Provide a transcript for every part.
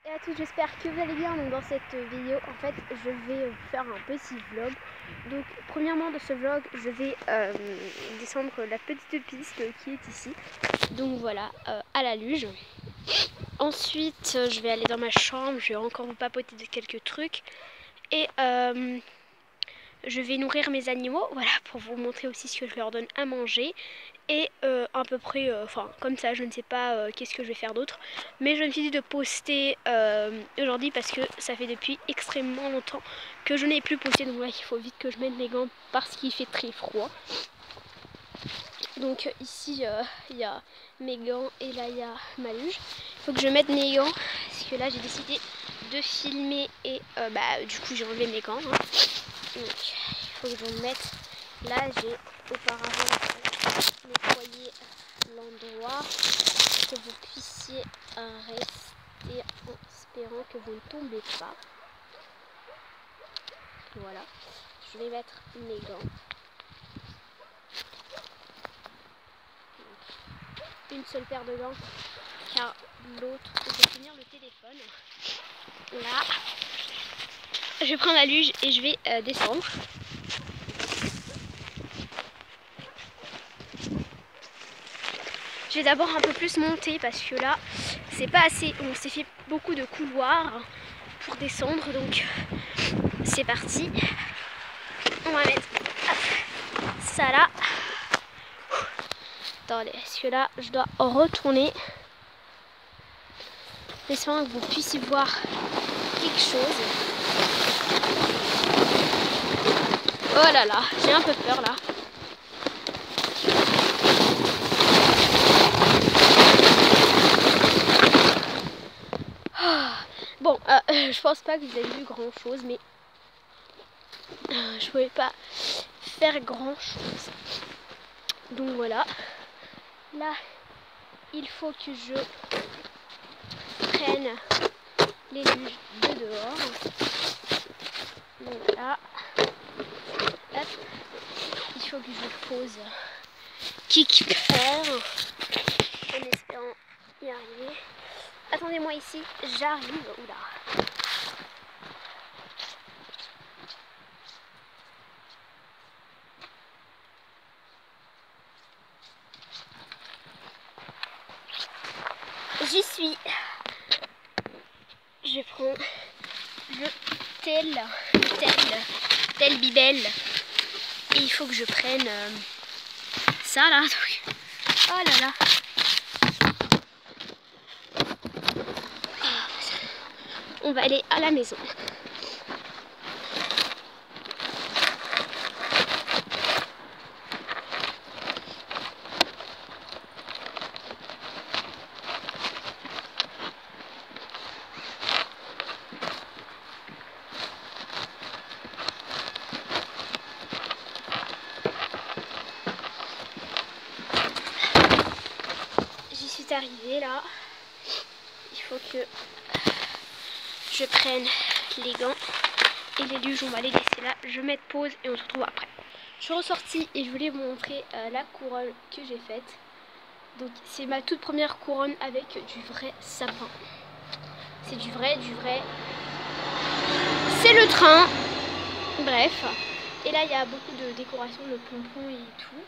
Et à tous, j'espère que vous allez bien. Donc dans cette vidéo, en fait, je vais vous faire un petit vlog. Donc premièrement de ce vlog, je vais descendre la petite piste qui est ici. Donc voilà, à la luge. Ensuite, je vais aller dans ma chambre, je vais encore vous papoter de quelques trucs. Et je vais nourrir mes animaux, voilà, pour vous montrer aussi ce que je leur donne à manger. Et à peu près, enfin comme ça, je ne sais pas qu'est-ce que je vais faire d'autre. Mais je me suis dit de poster aujourd'hui parce que ça fait depuis extrêmement longtemps que je n'ai plus posté. Donc là, il faut vite que je mette mes gants parce qu'il fait très froid. Donc ici, il y a mes gants et là, il y a ma luge. Il faut que je mette mes gants parce que là, j'ai décidé de filmer et du coup, j'ai enlevé mes gants. Hein. Donc il faut que je mette. Là, j'ai auparavant nettoyer l'endroit, que vous puissiez rester en espérant que vous ne tombez pas. Voilà, je vais mettre mes gants. Une seule paire de gants car l'autre je vais tenir le téléphone. Là, je vais prendre la luge et je vais descendre. Je vais d'abord un peu plus monter parce que là c'est pas assez, on s'est fait beaucoup de couloirs pour descendre, donc c'est parti. On va mettre ça là. Attendez, parce que là je dois retourner. Espérant que vous puissiez voir quelque chose. Oh là là, j'ai un peu peur là. Bon, je pense pas que vous avez vu grand chose, mais je pouvais pas faire grand chose. Donc voilà. Là, il faut que je prenne les luges de dehors. Donc là, hop, il faut que je pose kick faire en espérant y arriver. Attendez-moi ici, j'arrive. Oula. J'y suis. Je prends le tel bibelle. Et il faut que je prenne ça là. Oh là là. On va aller à la maison. J'y suis arrivée là. Il faut que je prenne les gants et les luges, on va les laisser là. Je vais mettre pause et on se retrouve après. Je suis ressortie et je voulais vous montrer la couronne que j'ai faite. Donc c'est ma toute première couronne avec du vrai sapin. C'est du vrai. C'est le train. Bref. Et là il y a beaucoup de décorations, de pompons et tout.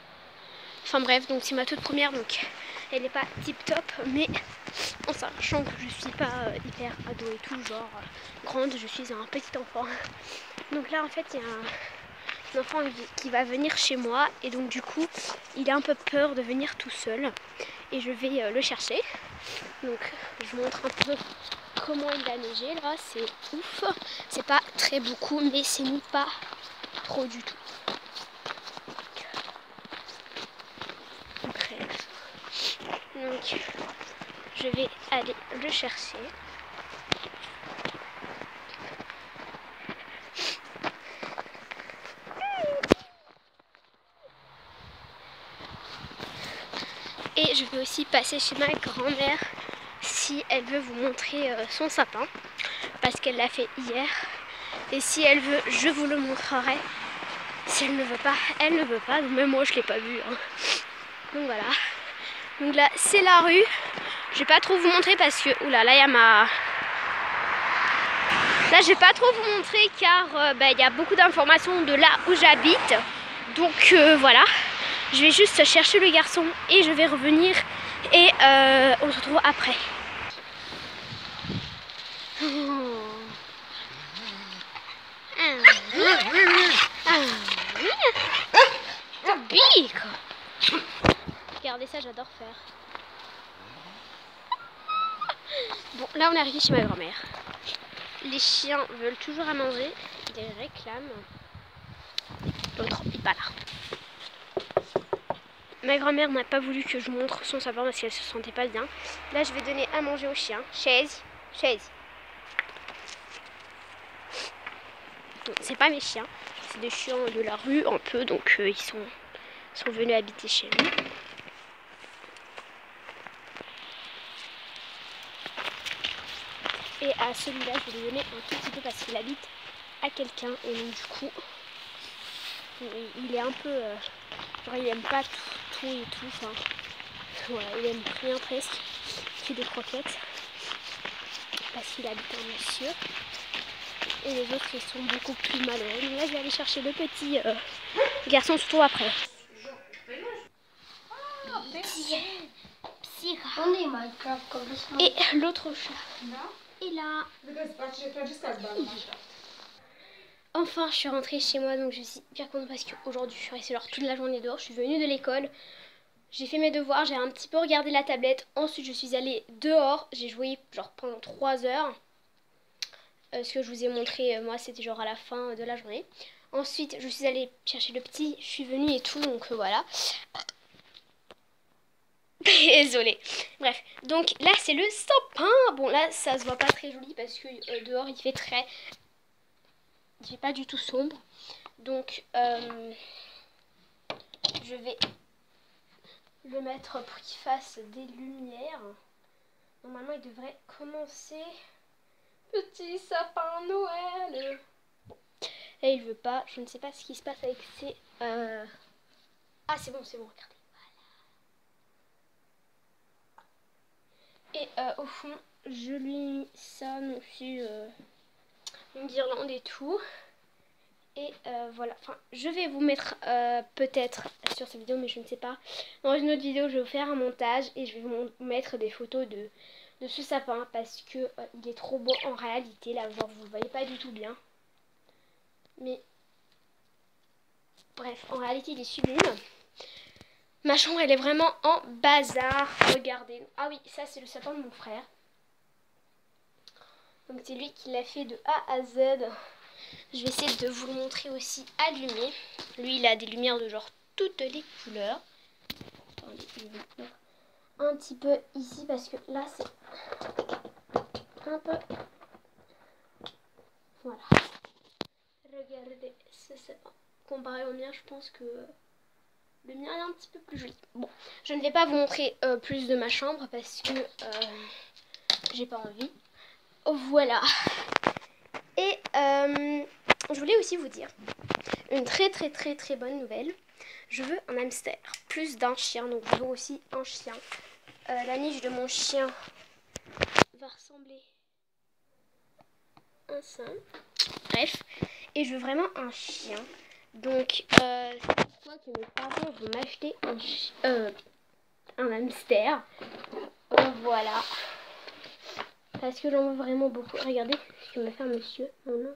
Enfin bref, donc c'est ma toute première, donc elle n'est pas tip top, mais en sachant que je suis pas hyper ado et tout, genre grande, je suis un petit enfant. Donc là en fait il y a un enfant qui va venir chez moi et donc du coup il a un peu peur de venir tout seul et je vais le chercher. Donc je vous montre un peu comment il a neigé là, c'est ouf, c'est pas très beaucoup mais c'est ni pas trop du tout. Donc je vais aller le chercher. Et je vais aussi passer chez ma grand-mère si elle veut vous montrer son sapin. Parce qu'elle l'a fait hier. Et si elle veut, je vous le montrerai. Si elle ne veut pas, elle ne veut pas. Donc même moi je ne l'ai pas vu. Hein. Donc voilà. Donc là c'est la rue. Je vais pas trop vous montrer parce que oula là il y a Là, je vais pas trop vous montrer car il y a beaucoup d'informations de là où j'habite. Donc voilà, je vais juste chercher le garçon et je vais revenir et on se retrouve après. Regardez ça, j'adore faire. Bon, là on est arrivé chez ma grand-mère. Les chiens veulent toujours à manger, ils réclament. L'autre, il est pas là. Ma grand-mère n'a pas voulu que je montre son sapin parce qu'elle se sentait pas bien. Là, je vais donner à manger aux chiens. Chaise, chaise. C'est pas mes chiens, c'est des chiens de la rue un peu, donc ils sont venus habiter chez nous. Et à celui-là, je vais lui donner un tout petit peu parce qu'il habite à quelqu'un et donc du coup, il est un peu, genre il aime pas tout et tout, enfin, voilà, il aime rien presque, que des croquettes parce qu'il habite un monsieur. Et les autres, ils sont beaucoup plus malheureux. Donc là, je vais aller chercher le petit garçon, surtout après. Et l'autre chat est là. Enfin, je suis rentrée chez moi, donc je suis bien contente parce qu'aujourd'hui, je suis restée toute la journée dehors. Je suis venue de l'école. J'ai fait mes devoirs, j'ai un petit peu regardé la tablette. Ensuite, je suis allée dehors. J'ai joué genre pendant 3 heures. Ce que je vous ai montré, moi, c'était genre à la fin de la journée. Ensuite, je suis allée chercher le petit, je suis venue et tout, donc voilà. Désolée. Bref, donc là, c'est le sapin. Bon, là, ça se voit pas très joli parce que dehors, il fait pas du tout sombre. Donc, je vais le mettre pour qu'il fasse des lumières. Normalement, il devrait commencer... Petit sapin Noël. Bon. Là, il veut pas. Je ne sais pas ce qui se passe avec ses... Ah, c'est bon, regardez. Voilà. Et au fond, je lui ai mis ça aussi, une guirlande et tout. Et voilà. Enfin, je vais vous mettre peut-être sur cette vidéo, mais je ne sais pas. Dans une autre vidéo, je vais vous faire un montage et je vais vous mettre des photos de ce sapin parce que il est trop beau en réalité. Là, genre, vous le voyez pas du tout bien. Mais bref, en réalité, il est sublime. Ma chambre, elle est vraiment en bazar. Regardez. Ah oui, ça, c'est le sapin de mon frère. Donc, c'est lui qui l'a fait de A à Z. Je vais essayer de vous le montrer aussi allumé. Lui, il a des lumières de genre toutes les couleurs. Attendez, je vais vous mettre un petit peu ici parce que là, c'est un peu... Voilà. Regardez ce sapin. Comparé au mien, je pense que le mien est un petit peu plus joli. Bon, je ne vais pas vous montrer plus de ma chambre parce que j'ai pas envie. Voilà. Et je voulais aussi vous dire une très bonne nouvelle. Je veux un hamster, plus d'un chien, donc je veux aussi un chien. La niche de mon chien va ressembler à ça. Bref, et je veux vraiment un chien. Donc, c'est pourquoi que mes parents vont m'acheter un hamster. Voilà. Parce que j'en veux vraiment beaucoup. Regardez ce que m'a fait un monsieur. Oh non.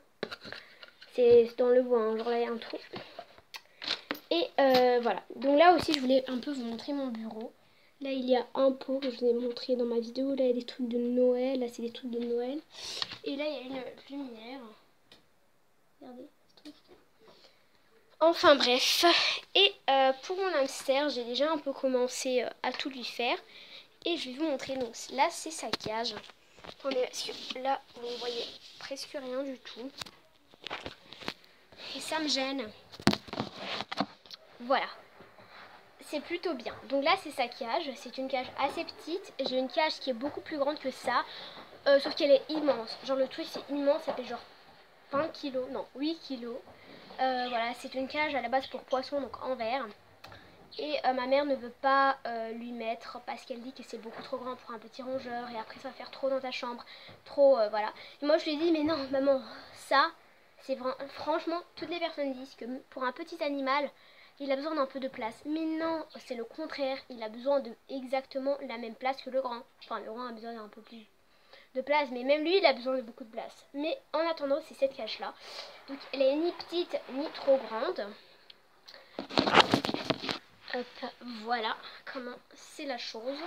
C'est dans le bois, hein. Genre là, il y a un trou. Et voilà. Donc là aussi, je voulais un peu vous montrer mon bureau. Là, il y a un pot que je vous ai montré dans ma vidéo. Là, il y a des trucs de Noël. Là, c'est des trucs de Noël. Et là, il y a une lumière. Regardez. Enfin bref. Et pour mon hamster, j'ai déjà un peu commencé à tout lui faire. Et je vais vous montrer. Donc là, c'est sa cage. Attendez, parce que là, vous ne voyez presque rien du tout. Et ça me gêne. Voilà. C'est plutôt bien. Donc là, c'est sa cage. C'est une cage assez petite. J'ai une cage qui est beaucoup plus grande que ça. Sauf qu'elle est immense. Genre, le truc, c'est immense. Ça fait genre 20 kilos. Non, 8 kilos. Voilà, c'est une cage à la base pour poissons, donc en verre. Et ma mère ne veut pas lui mettre parce qu'elle dit que c'est beaucoup trop grand pour un petit rongeur et après ça va faire trop dans ta chambre, trop voilà. Et moi je lui ai dit mais non maman, ça c'est franchement toutes les personnes disent que pour un petit animal il a besoin d'un peu de place. Mais non, c'est le contraire, il a besoin de exactement la même place que le grand. Enfin le grand a besoin d'un peu plus de place, mais même lui il a besoin de beaucoup de place. Mais en attendant c'est cette cage là. Donc elle est ni petite ni trop grande. Hop, voilà comment c'est la chose.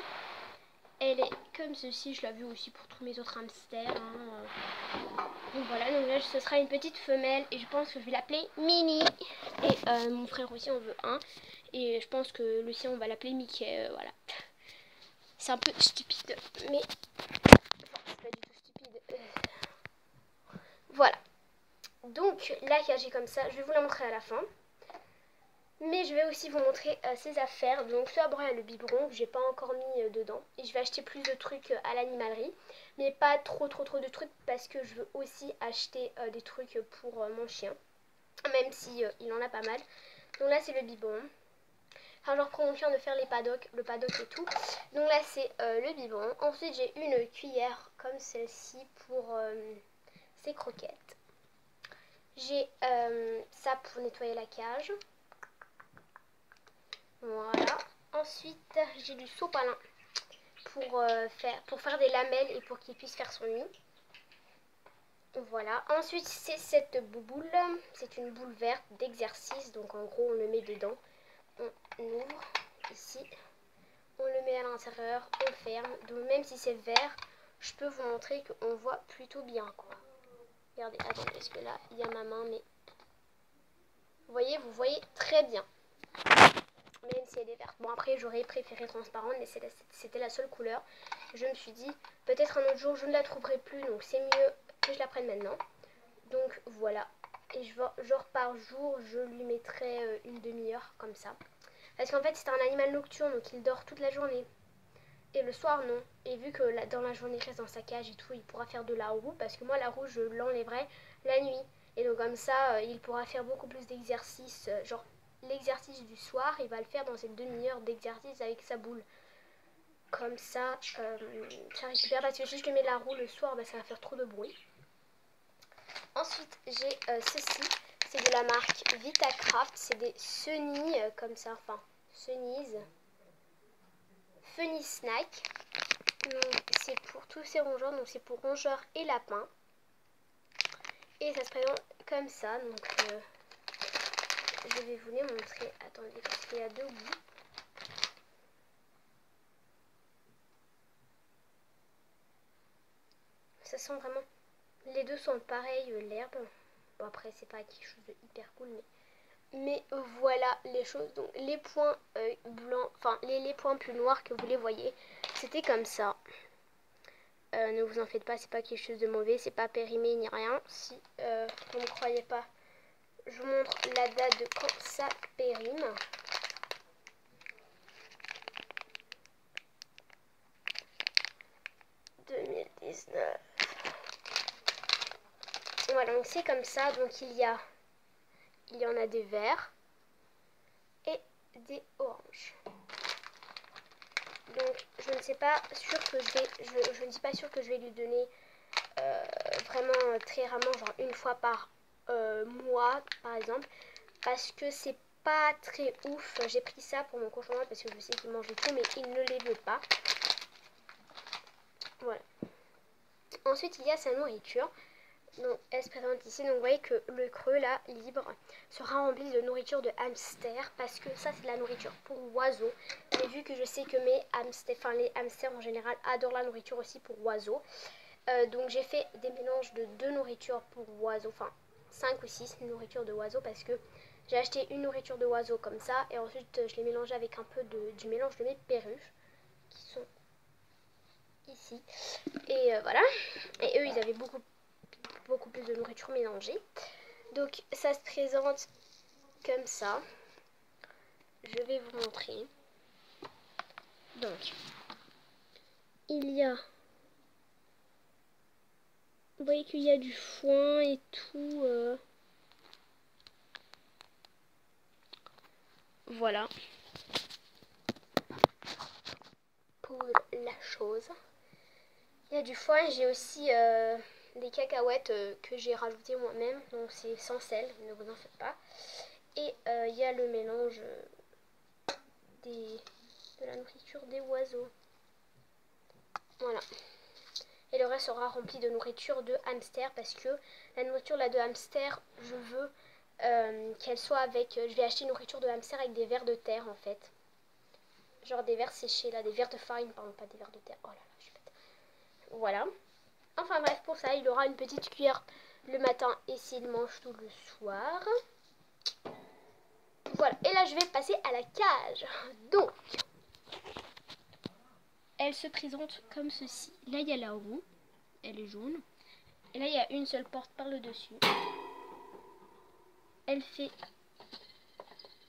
Elle est comme ceci, je l'ai vu aussi pour tous mes autres hamsters. Donc voilà, donc là ce sera une petite femelle et je pense que je vais l'appeler Mini. Et mon frère aussi en veut un. Et je pense que le sien on va l'appeler Mickey, voilà. C'est un peu stupide, mais enfin, c'est pas du tout stupide. Voilà. Donc la cage est comme ça, je vais vous la montrer à la fin. Mais je vais aussi vous montrer ses affaires. Donc tout d'abord il y a le biberon que j'ai pas encore mis dedans. Et je vais acheter plus de trucs à l'animalerie. Mais pas trop de trucs parce que je veux aussi acheter des trucs pour mon chien. Même si il en a pas mal. Donc là c'est le biberon. Enfin je reprends mon chien de faire le paddock et tout. Donc là c'est le biberon. Ensuite j'ai une cuillère comme celle-ci pour ses croquettes. J'ai ça pour nettoyer la cage. Voilà. Ensuite, j'ai du sopalin pour faire des lamelles et pour qu'il puisse faire son nid. Voilà. Ensuite, c'est cette boule. C'est une boule verte d'exercice. Donc, en gros, on le met dedans. On ouvre ici. On le met à l'intérieur. On ferme. Donc, même si c'est vert, je peux vous montrer qu'on voit plutôt bien, quoi. Regardez, attendez, parce que là, il y a ma main, mais vous voyez très bien. Même si elle est verte. Bon après j'aurais préféré transparente mais c'était la seule couleur. Je me suis dit peut-être un autre jour je ne la trouverai plus donc c'est mieux que je la prenne maintenant. Donc voilà. Et genre par jour je lui mettrai une demi-heure comme ça. Parce qu'en fait c'est un animal nocturne donc il dort toute la journée. Et le soir non. Et vu que dans la journée il reste dans sa cage et tout il pourra faire de la roue. Parce que moi la roue je l'enlèverai la nuit. Et donc comme ça il pourra faire beaucoup plus d'exercices genre l'exercice du soir, il va le faire dans cette demi-heure d'exercice avec sa boule. Comme ça, ça récupère. Parce que si je lui mets la roue le soir, ça va faire trop de bruit. Ensuite, j'ai ceci. C'est de la marque Vitacraft. C'est des Sunny, comme ça. Enfin, Sunnies. Funny Snack. C'est pour tous ces rongeurs. Donc, c'est pour rongeurs et lapins. Et ça se présente comme ça. Donc, je vais vous les montrer. Attendez, parce qu'il y a deux bouts. Ça sent vraiment... Les deux sont pareils, l'herbe. Bon après c'est pas quelque chose de hyper cool mais voilà les choses. Donc les points blancs, enfin les points plus noirs que vous les voyez, c'était comme ça. Ne vous en faites pas, c'est pas quelque chose de mauvais, c'est pas périmé ni rien. Si vous ne croyez pas, je vous montre la date de quand ça périme. « 2019 ». Voilà, donc c'est comme ça. Donc il y en a des verts et des oranges. Donc je ne sais pas sûr que je ne suis pas sûre que je vais lui donner vraiment très rarement, genre une fois par mois par exemple, parce que c'est pas très ouf. J'ai pris ça pour mon cochon parce que je sais qu'il mange tout mais il ne les veut pas. Voilà. Ensuite il y a sa nourriture. Donc elle se présente ici. Donc vous voyez que le creux là, libre, sera rempli de nourriture de hamster. Parce que ça c'est de la nourriture pour oiseaux. Mais vu que je sais que mes hamsters, enfin les hamsters en général adorent la nourriture aussi pour oiseaux. Donc j'ai fait des mélanges de 2 nourritures pour oiseaux. Enfin 5 ou 6 nourritures de oiseaux. Parce que j'ai acheté une nourriture de oiseaux comme ça. Et ensuite je l'ai mélangé avec un peu du mélange de mes perruches. Qui sont ici. Et voilà. Et eux ils avaient beaucoup plus de nourriture mélangée. Donc ça se présente comme ça. Je vais vous montrer. Donc il y a, vous voyez qu'il y a du foin et tout. Voilà. pour la chose. Il y a du foin, j'ai aussi des cacahuètes que j'ai rajoutées moi-même, donc c'est sans sel, ne vous en faites pas. Et il y a le mélange de la nourriture des oiseaux. Voilà. Et le reste sera rempli de nourriture de hamster parce que la nourriture là de hamster, je veux qu'elle soit avec... je vais acheter une nourriture de hamster avec des vers de terre en fait. Genre des vers séchés là, des vers de farine, pardon, pas des vers de terre. Oh là là, je suis bête. Voilà. Enfin bref, pour ça, il aura une petite cuillère le matin et s'il mange tout le soir. Voilà. Et là, je vais passer à la cage. Donc, elle se présente comme ceci. Là, il y a la roue. Elle est jaune. Et là, il y a une seule porte par le dessus. Elle fait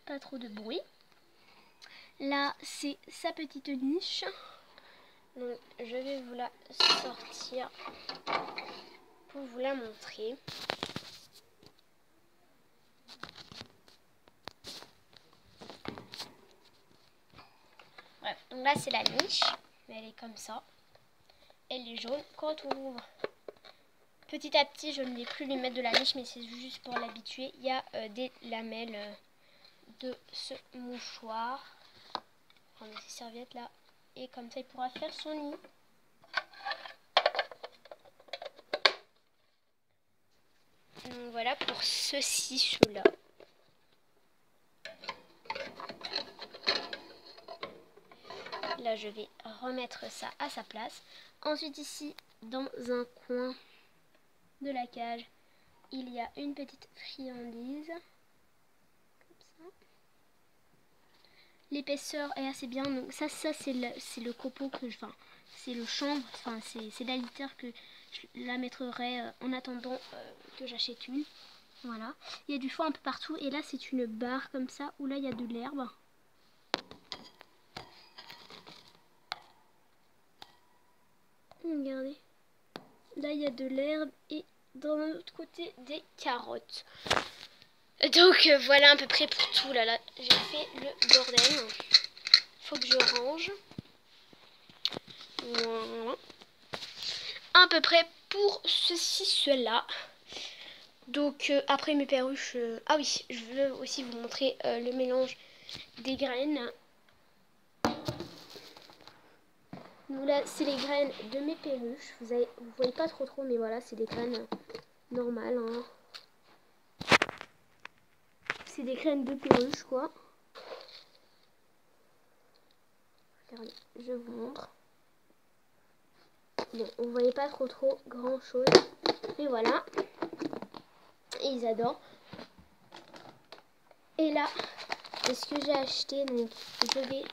pas trop de bruit. Là, c'est sa petite niche. Donc, je vais vous la sortir pour vous la montrer. Bref, donc là, c'est la niche. Elle est comme ça. Elle est jaune. Quand on ouvre, petit à petit, je ne vais plus lui mettre de la niche, mais c'est juste pour l'habituer. Il y a des lamelles de ce mouchoir. Prendre ces serviettes là. Et comme ça, il pourra faire son nid. Donc voilà pour ceci, cela. Là, je vais remettre ça à sa place. Ensuite, ici, dans un coin de la cage, il y a une petite friandise. Comme ça. L'épaisseur est assez bien. Donc ça c'est le copeau que je... Enfin, c'est le chanvre. Enfin, c'est la litière que je la mettrai en attendant que j'achète une. Voilà. Il y a du foin un peu partout. Et là, c'est une barre comme ça où là, il y a de l'herbe. Regardez. Là, il y a de l'herbe et dans l'autre côté, des carottes. Donc, voilà à peu près pour tout. Là, j'ai fait le bordel. Faut que je range. Voilà. À peu près pour ceci, cela. Donc, après mes perruches... ah oui, je veux aussi vous montrer le mélange des graines. Donc là, c'est les graines de mes perruches. Vous voyez pas trop, mais voilà, c'est des graines normales. Hein. C'est des graines de perruche, quoi. Regardez, je vous montre. Bon, vous voyez pas trop grand chose. Et voilà. Et ils adorent. Et là, c'est ce que j'ai acheté. Donc, je vais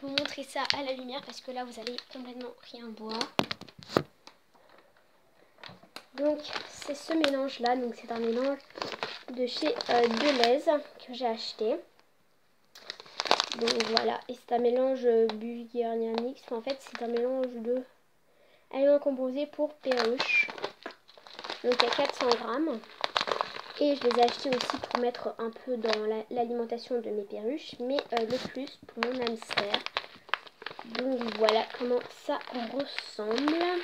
vous montrer ça à la lumière parce que là, vous allez complètement rien voir. Donc, c'est ce mélange-là. Donc, c'est un mélange de chez Deleuze que j'ai acheté. Donc, voilà. Et c'est un mélange Bulgaria Mix. En fait, c'est un mélange de aliments composés pour perruches. Donc, il y a 400 grammes. Et je les ai achetés aussi pour mettre un peu dans l'alimentation de mes perruches. Mais le plus pour mon hamster. Donc, voilà comment ça ressemble.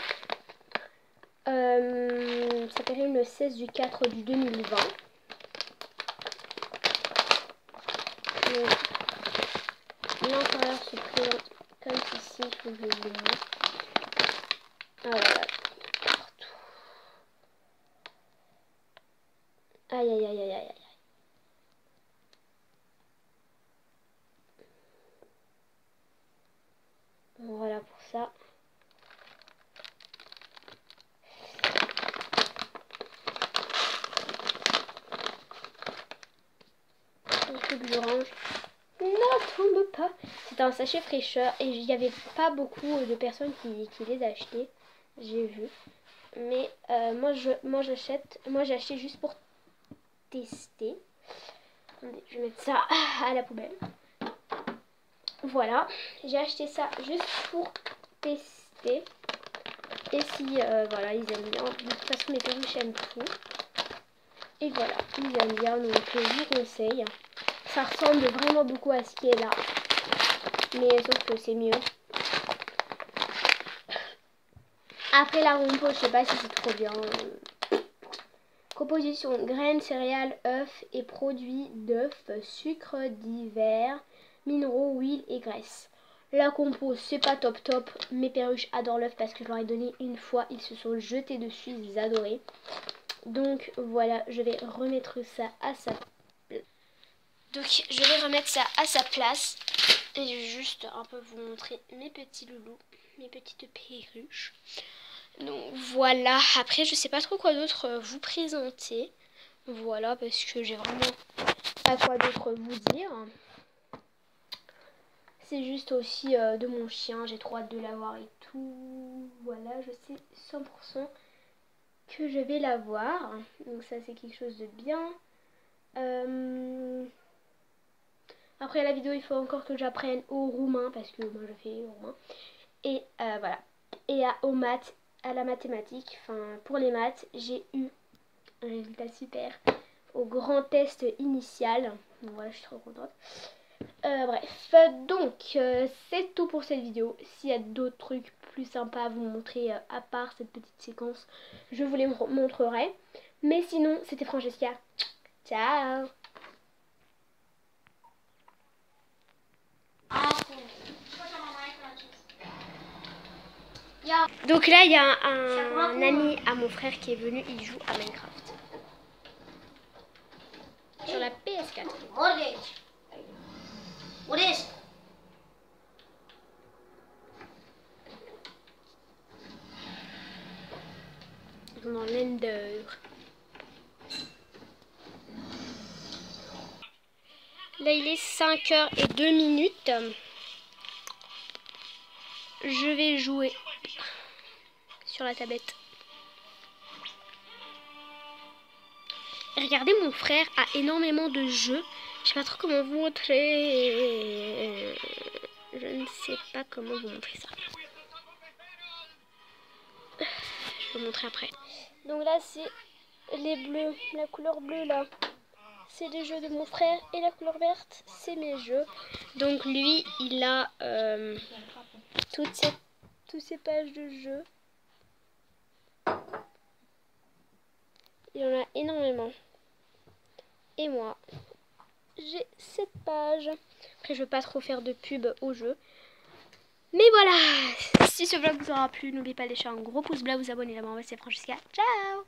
Ça périme le 16 du 4 du 2020. L'intérieur se présente comme ceci, je vous le montre. Ah voilà, partout. Aïe aïe aïe aïe aïe. Voilà pour ça. Il faut que je range. Ne tombe pas. C'est un sachet fraîcheur et il n'y avait pas beaucoup de personnes qui les achetaient. J'ai vu. Mais moi j'ai acheté juste pour tester. Attendez, je vais mettre ça à la poubelle. Voilà, j'ai acheté ça juste pour tester. Et si voilà, ils aiment bien. De toute façon, mes perruches aiment tout. Et voilà, ils aiment bien, donc je vous conseille. Ça ressemble vraiment beaucoup à ce qui est là. Mais sauf que c'est mieux. Après la compo, je sais pas si c'est trop bien. Composition, graines, céréales, œufs et produits d'œufs, sucre divers, minéraux, huile et graisse. La compo, c'est pas top top. Mes perruches adorent l'œuf parce que je leur ai donné une fois. Ils se sont jetés dessus, ils adoraient. Donc voilà, je vais remettre ça à sa place. Donc je vais remettre ça à sa place. Et je vais juste un peu vous montrer mes petits loulous, mes petites perruches. Donc voilà, après je sais pas trop quoi d'autre vous présenter. Voilà, parce que j'ai vraiment pas quoi d'autre vous dire. C'est juste aussi de mon chien, j'ai trop hâte de l'avoir et tout. Voilà, je sais 100% que je vais l'avoir. Donc ça c'est quelque chose de bien. Après la vidéo, il faut encore que j'apprenne au roumain parce que moi je fais au roumain. Et voilà. Et aux maths, à la mathématique, enfin pour les maths, j'ai eu un résultat super au grand test initial. Donc voilà, je suis trop contente. Bref, donc c'est tout pour cette vidéo. S'il y a d'autres trucs plus sympas à vous montrer à part cette petite séquence, je vous les montrerai. Mais sinon, c'était Francesca. Ciao. Donc là, il y a un ami à mon frère qui est venu, il joue à Minecraft. Sur la PS4. What is? Dans l'Ender. Là, il est 5h02. Je vais jouer sur la tablette. Et regardez, mon frère a énormément de jeux. Je sais pas trop comment vous montrer. Je ne sais pas comment vous montrer ça. Je vais vous montrer après. Donc là, c'est les bleus. La couleur bleue, là, c'est les jeux de mon frère. Et la couleur verte, c'est mes jeux. Donc lui, il a toutes ces pages de jeux. Il y en a énormément. Et moi, j'ai cette page. Après, je veux pas trop faire de pub au jeu. Mais voilà, si ce vlog vous aura plu, n'oubliez pas de laisser un gros pouce bleu, vous abonner là-bas. C'est Francesca. Ciao!